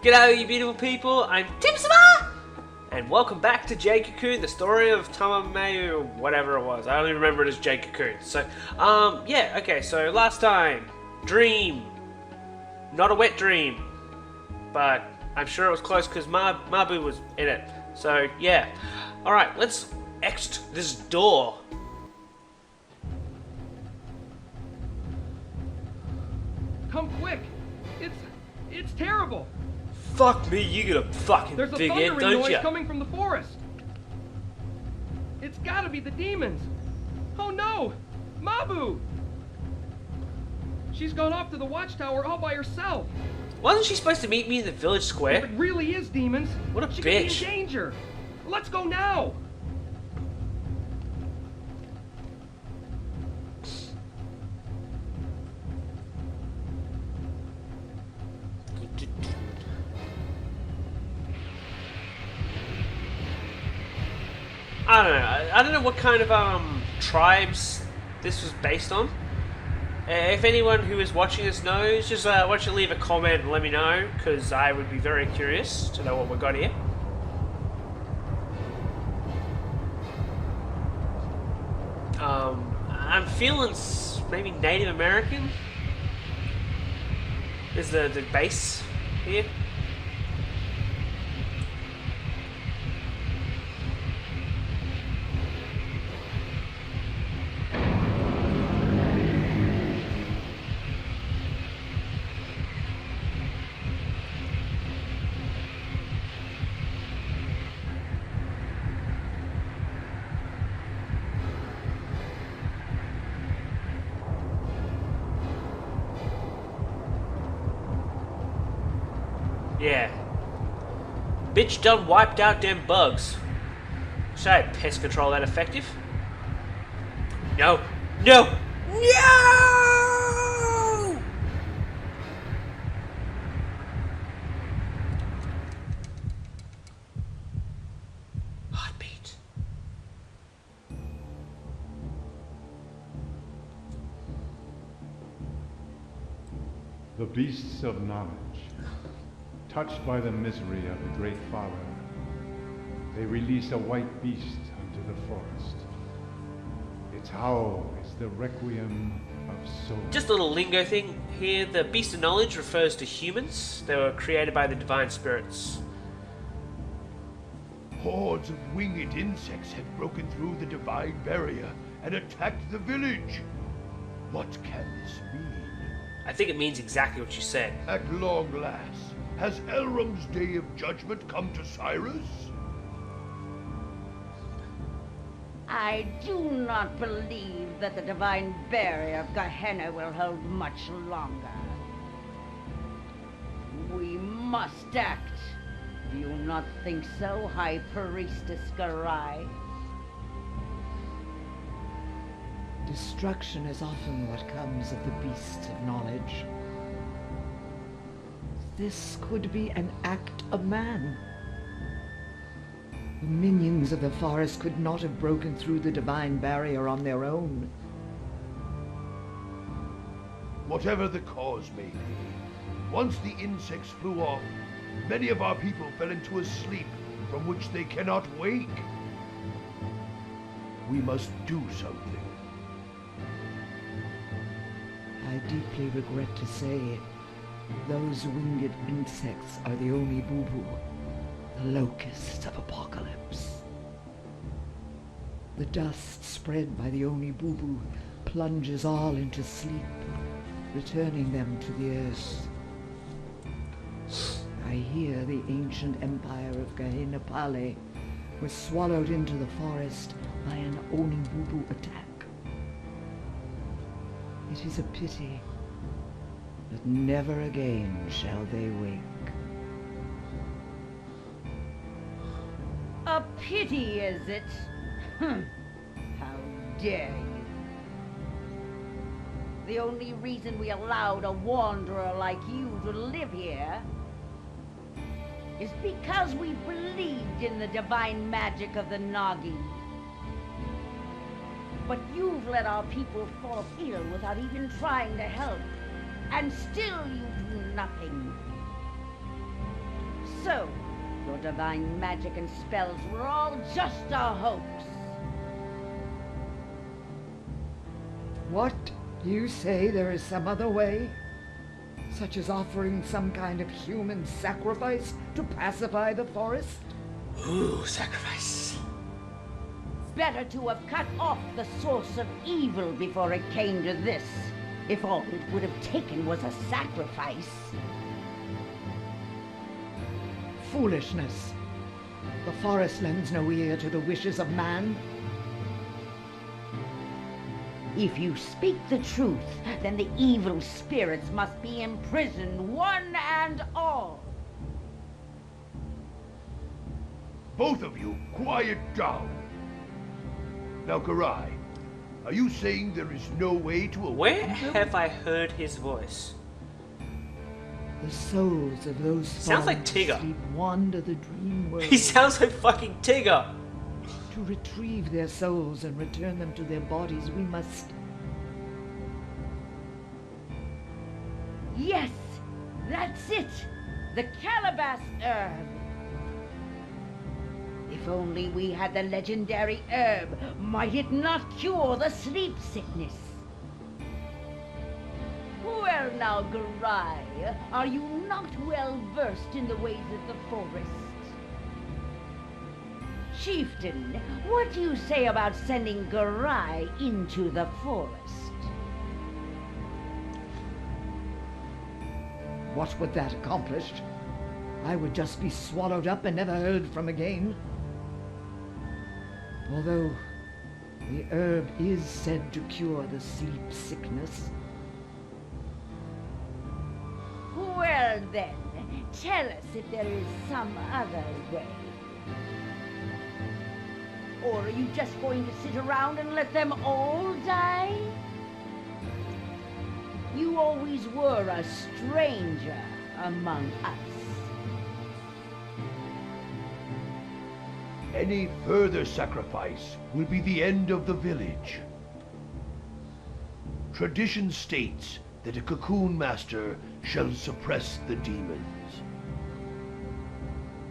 G'day you beautiful people, I'm Timsama! And welcome back to Jade Cocoon, the story of Tamamayu, whatever it was. I only remember it as Jade Cocoon. So, yeah, okay, so last time, dream. Not a wet dream. But I'm sure it was close because Mabu was in it. So, yeah. Alright, let's exit this door. Come quick! It's terrible! Fuck me, you got a fucking There's a big head, thundering don't noise you? coming from the forest! It's gotta be the demons! Oh no! Mabu! She's gone off to the watchtower all by herself! Wasn't she supposed to meet me in the village If square? it really is demons, What a she bitch. could be in danger! Let's go now! I don't know. I don't know what kind of tribes this was based on. If anyone who is watching this knows, just why don't you leave a comment and let me know, because I would be very curious to know what we got here. I'm feeling maybe Native American is the base here. Yeah. Bitch done wiped out them bugs. Should I have pest control that effective? No. No! No! Heartbeat. The beasts of knowledge, touched by the misery of the Great Father, they release a white beast into the forest. Its howl is the requiem of souls. Just a little lingo thing here. The beast of knowledge refers to humans. They were created by the divine spirits. Hordes of winged insects have broken through the divine barrier and attacked the village. What can this mean? I think it means exactly what you said. At long last, has Elrom's day of judgment come to Syrus? I do not believe that the divine barrier of Gehenna will hold much longer. We must act. Do you not think so, High Priestess Garai? Destruction is often what comes of the beasts of knowledge. This could be an act of man. The minions of the forest could not have broken through the divine barrier on their own. Whatever the cause may be, once the insects flew off, many of our people fell into a sleep from which they cannot wake. We must do something. I deeply regret to say, those winged insects are the Oni Bubu, the locusts of apocalypse. The dust spread by the Oni Bubu plunges all into sleep, returning them to the earth. I hear the ancient empire of Gehenna was swallowed into the forest by an Oni Bubu attack. It is a pity, but never again shall they wake. A pity, is it? How dare you? The only reason we allowed a wanderer like you to live here is because we believed in the divine magic of the Nagi. But you've let our people fall ill without even trying to help. And still you do nothing. So, your divine magic and spells were all just a hoax. What? You say there is some other way? Such as offering some kind of human sacrifice to pacify the forest? Ooh, sacrifice. Better to have cut off the source of evil before it came to this, if all it would have taken was a sacrifice. Foolishness. The forest lends no ear to the wishes of man. If you speak the truth, then the evil spirits must be imprisoned, one and all. Both of you, quiet down. Now, Garai, are you saying there is no way to awaken Where them? have I heard his voice? The souls of those Sounds like fallen Tigger. asleep wander the dream world. He sounds like fucking Tigger. To retrieve their souls and return them to their bodies, we must... Yes, that's it. The calabash herb. If only we had the legendary herb, might it not cure the sleep sickness? Well now, Garai, are you not well versed in the ways of the forest? Chieftain, what do you say about sending Garai into the forest? What would that accomplish? I would just be swallowed up and never heard from again. Although the herb is said to cure the sleep sickness. Well then, tell us if there is some other way. Or are you just going to sit around and let them all die? You always were a stranger among us. Any further sacrifice will be the end of the village. Tradition states that a cocoon master shall suppress the demons.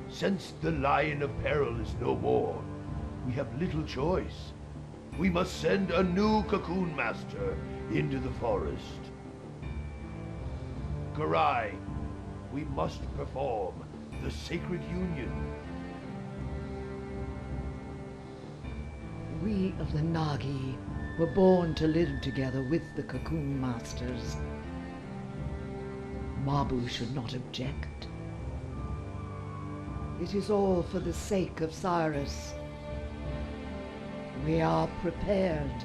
Since the Lion of Peril is no more, we have little choice. We must send a new cocoon master into the forest. Garai, we must perform the sacred union. We of the Nagi were born to live together with the cocoon masters. Mabu should not object. It is all for the sake of Syrus. We are prepared.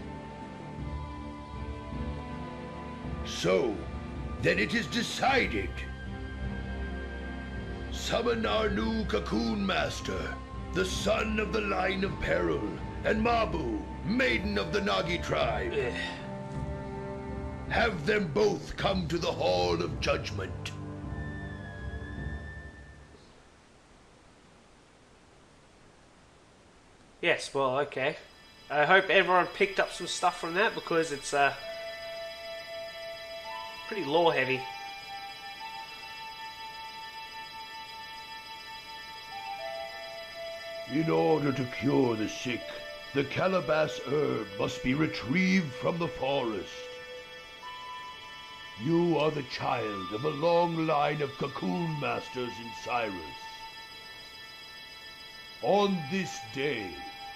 So, then it is decided. Summon our new cocoon master, the son of the Line of Peril, and Mabu, maiden of the Nagi tribe. Have them both come to the Hall of Judgment. Yes, well, okay. I hope everyone picked up some stuff from that because it's pretty lore heavy. In order to cure the sick, the calabash herb must be retrieved from the forest. You are the child of a long line of cocoon masters in Syrus. On this day,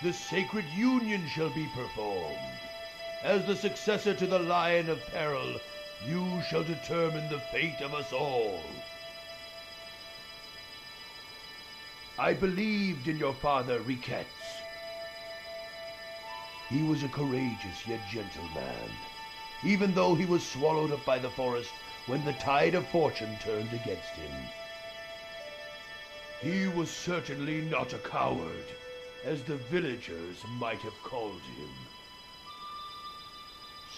the sacred union shall be performed. As the successor to the Lion of Peril, you shall determine the fate of us all. I believed in your father, Riquet. He was a courageous yet gentle man, even though he was swallowed up by the forest when the tide of fortune turned against him. He was certainly not a coward, as the villagers might have called him.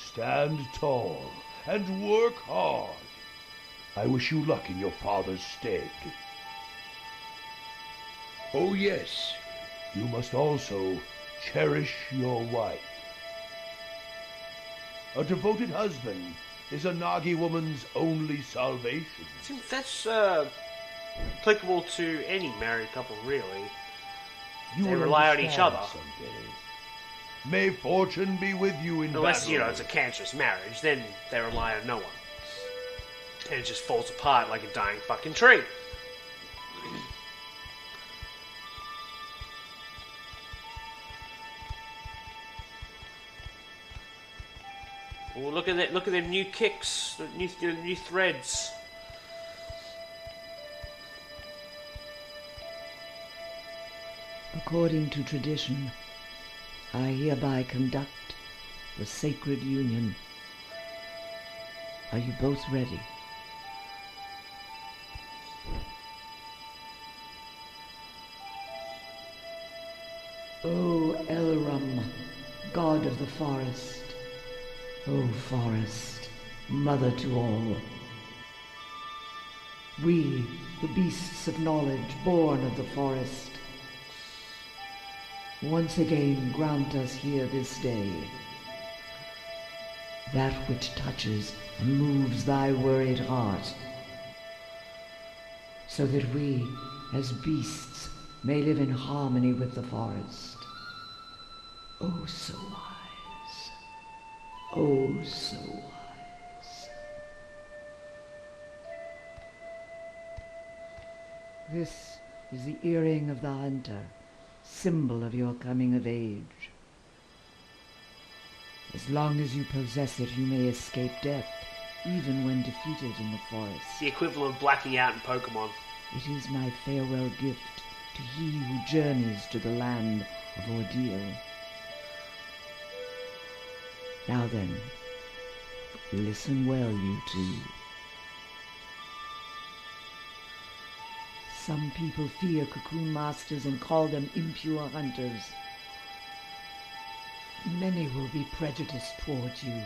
Stand tall and work hard. I wish you luck in your father's stead. Oh yes, you must also cherish your wife. A devoted husband is a Nagi woman's only salvation. See, that's applicable to any married couple, really. You They will rely on each understand other. someday. May fortune be with you in Unless, battle. you know, it's a cancerous marriage, then they rely on no one. And it just falls apart like a dying fucking tree. Oh, look at that! Look at them new kicks, the new threads. According to tradition, I hereby conduct the sacred union. Are you both ready? O Elram, god of the forest, O forest, mother to all. We, the beasts of knowledge, born of the forest, once again grant us here this day that which touches and moves thy worried heart, so that we, as beasts, may live in harmony with the forest. Oh, so wise. Oh, so wise. This is the earring of the hunter, symbol of your coming of age. As long as you possess it, you may escape death, even when defeated in the forest. The equivalent of blacking out in Pokemon. It is my farewell gift to he who journeys to the land of ordeal. Now then, listen well, you two. Some people fear cocoon masters and call them impure hunters. Many will be prejudiced towards you.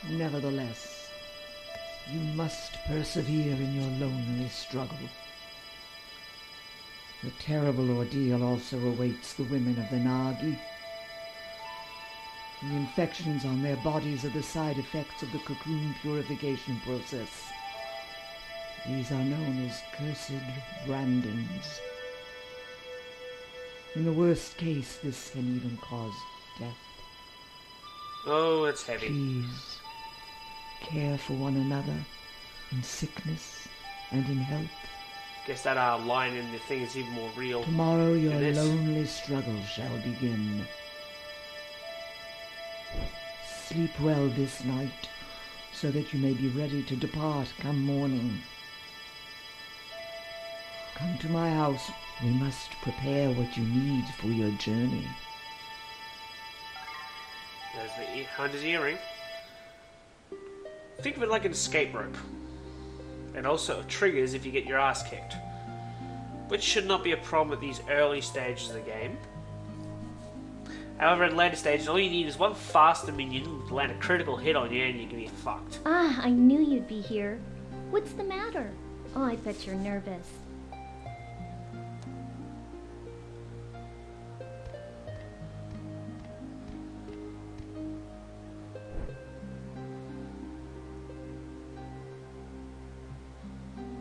Nevertheless, you must persevere in your lonely struggle. A terrible ordeal also awaits the women of the Nagi. The infections on their bodies are the side effects of the cocoon purification process. These are known as cursed brandons. In the worst case, this can even cause death. Oh, it's heavy. Please, care for one another in sickness and in health. Guess that line in the thing is even more real. Tomorrow your It is. lonely struggle shall begin. Sleep well this night, so that you may be ready to depart come morning. Come to my house. We must prepare what you need for your journey. There's the hunter's earring. Think of it like an escape rope. And also it triggers if you get your ass kicked. Which should not be a problem at these early stages of the game. However, at later stages, all you need is one faster minion to land a critical hit on you and you can be fucked. Ah, I knew you'd be here. What's the matter? Oh, I bet you're nervous.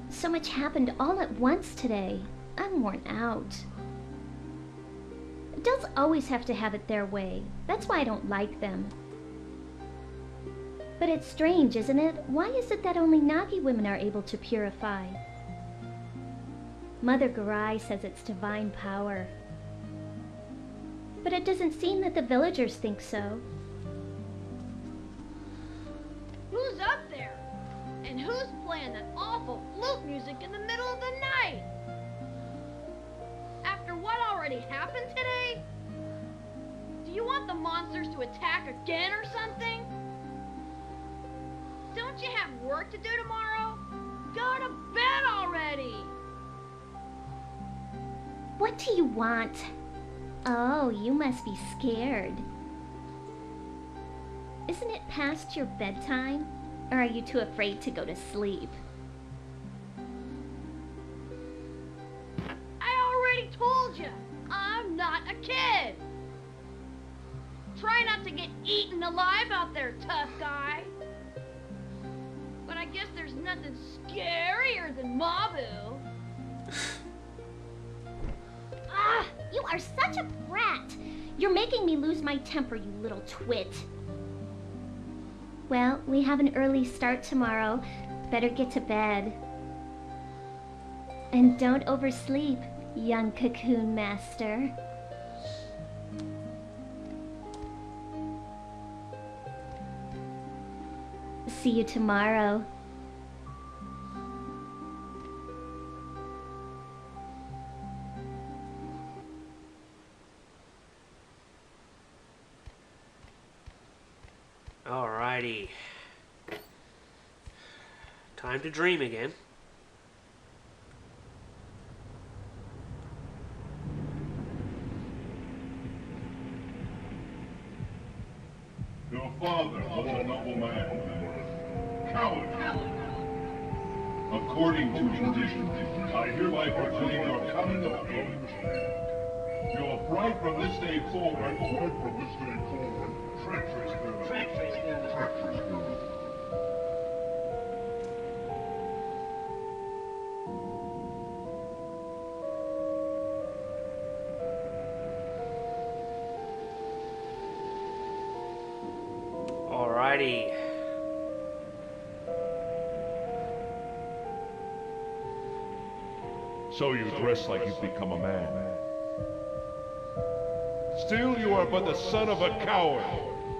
So much happened all at once today. I'm worn out. Adults always have to have it their way. That's why I don't like them. But it's strange, isn't it? Why is it that only Nagi women are able to purify? Mother Garai says it's divine power. But it doesn't seem that the villagers think so. Who's up there? And who's playing that awful flute music in the middle of the night? After what already happened today? Do you want the monsters to attack again or something? Don't you have work to do tomorrow? Go to bed already! What do you want? Oh, you must be scared. Isn't it past your bedtime? Or are you too afraid to go to sleep? I already told you, I'm not a kid! Try not to get eaten alive out there, tough guy! But I guess there's nothing scarier than Mabu. Ah, you are such a brat. You're making me lose my temper, you little twit. Well, we have an early start tomorrow. Better get to bed. And don't oversleep, young cocoon master. See you tomorrow. Alrighty. Time to dream again. Your father was a noble man. Coward. According to tradition, I hereby proclaim your coming of age. Your pride from this day forward. Treacherous girl. Alrighty. So you dress like you've become a man. Still, you are but the son of a coward.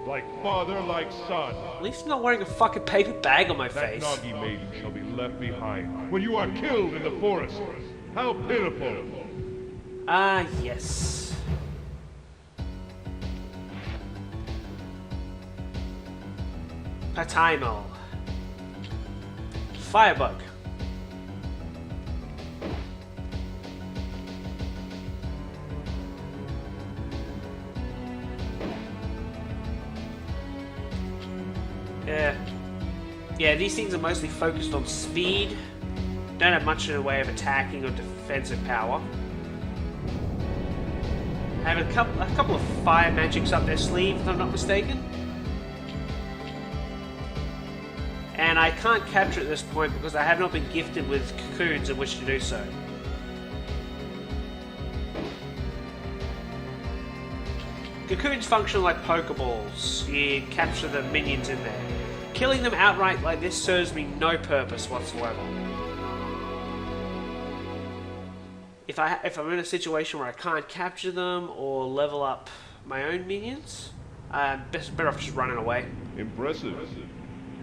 Like father, like son. At least I'm not wearing a fucking paper bag on my That face. Nagi maiden shall be left behind when you are killed in the forest. How pitiful. Ah, yes. Pataimo. Firebug. Yeah, these things are mostly focused on speed. Don't have much in the way of attacking or defensive power. Have a couple of fire magics up their sleeve, if I'm not mistaken. And I can't capture at this point because I have not been gifted with cocoons in which to do so. Cocoons function like Pokeballs. You capture the minions in there. Killing them outright like this serves me no purpose whatsoever. If I'm in a situation where I can't capture them or level up my own minions, better off just running away. Impressive.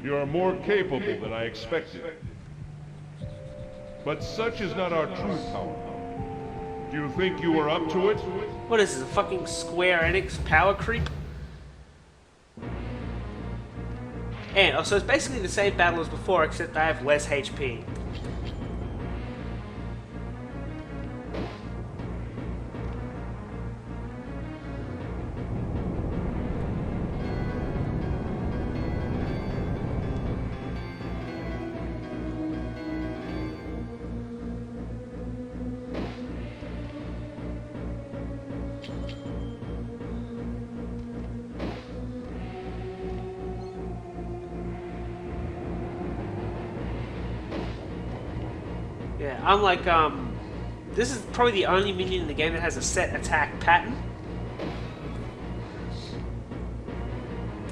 You are more capable than I expected. But such is not our true power. Do you think you are up to it? What is this, a fucking Square Enix power creep? And so it's basically the same battle as before, except I have less HP. Yeah, unlike, this is probably the only minion in the game that has a set attack pattern.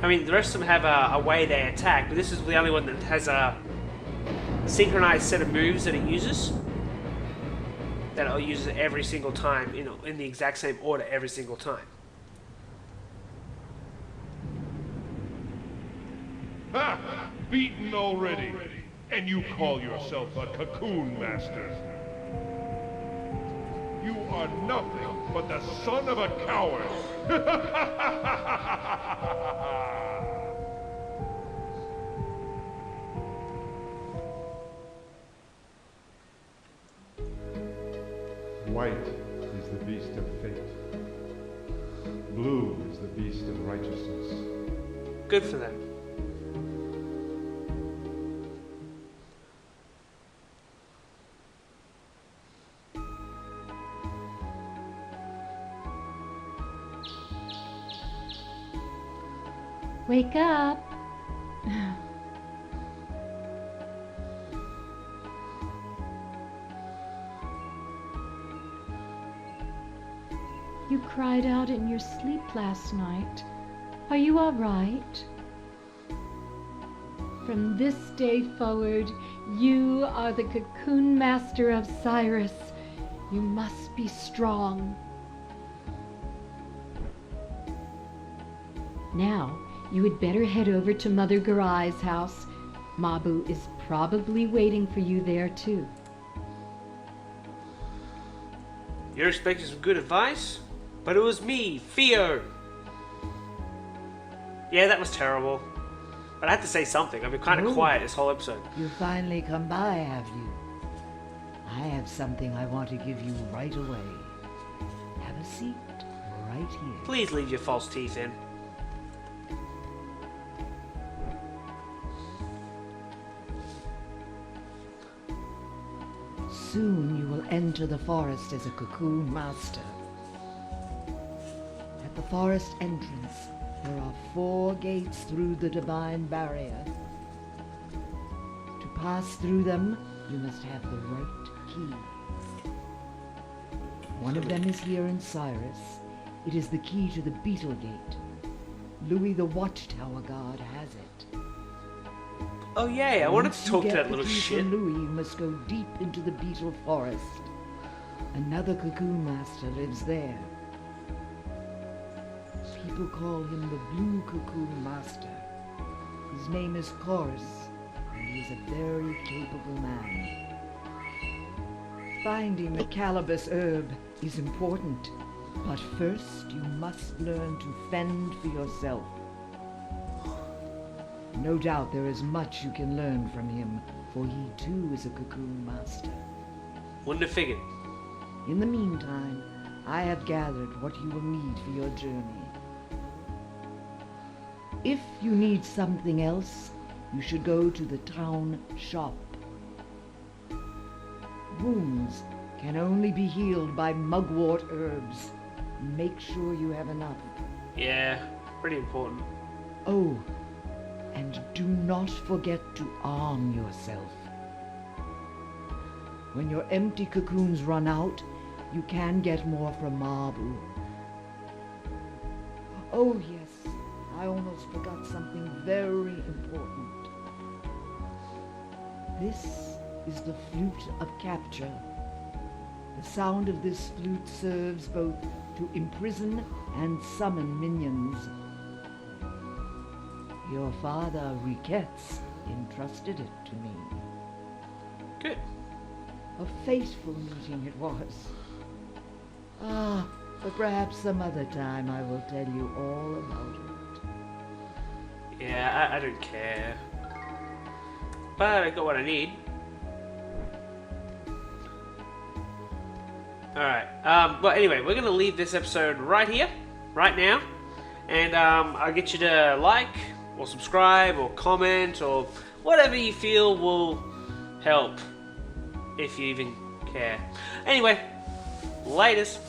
I mean, the rest of them have a way they attack, but this is the only one that has a synchronized set of moves that it uses. That it'll use every single time, you know, in the exact same order every single time. Ha! Beaten already. And you call yourself a cocoon master. You are nothing but the son of a coward. White is the beast of fate. Blue is the beast of righteousness. Good for them. Wake up. You cried out in your sleep last night. Are you all right? From this day forward, you are the Cocoon Master of Syrus. You must be strong. Now, you had better head over to Mother Garai's house. Mabu is probably waiting for you there too. You're expecting some good advice? But it was me, Theo! Yeah, that was terrible. But I had to say something. I've been kind of quiet this whole episode. You finally come by, have you? I have something I want to give you right away. Have a seat right here. Please leave your false teeth in. Soon you will enter the forest as a Cocoon Master. At the forest entrance, there are 4 gates through the divine barrier. To pass through them, you must have the right key. One of them is here in Syrus. It is the key to the Beetle Gate. Louis the Watchtower Guard has it. Oh yeah, I wanted to talk to that little shit. Once you get the key from Louis, you must go deep into the Beetle Forest. Another Cocoon Master lives there. People call him the Blue Cocoon Master. His name is Chorus, and he is a very capable man. Finding the Cannabis herb is important, but first you must learn to fend for yourself. No doubt there is much you can learn from him, for he too is a Cocoon Master. Wouldn't have figured. In the meantime, I have gathered what you will need for your journey. If you need something else, you should go to the town shop. Wounds can only be healed by mugwort herbs. Make sure you have enough. Yeah, pretty important. Oh, and do not forget to arm yourself. When your empty cocoons run out, you can get more from Mabu. Oh yes, I almost forgot something very important. This is the Flute of Capture. The sound of this flute serves both to imprison and summon minions. Your father, Riquette's, entrusted it to me. Good. A fateful meeting it was. Ah, but perhaps some other time I will tell you all about it. Yeah, I don't care. But I got what I need. Alright, well anyway, we're going to leave this episode right here, right now. And I'll get you to like, or subscribe, or comment, or whatever you feel will help. If you even care. Anyway, latest.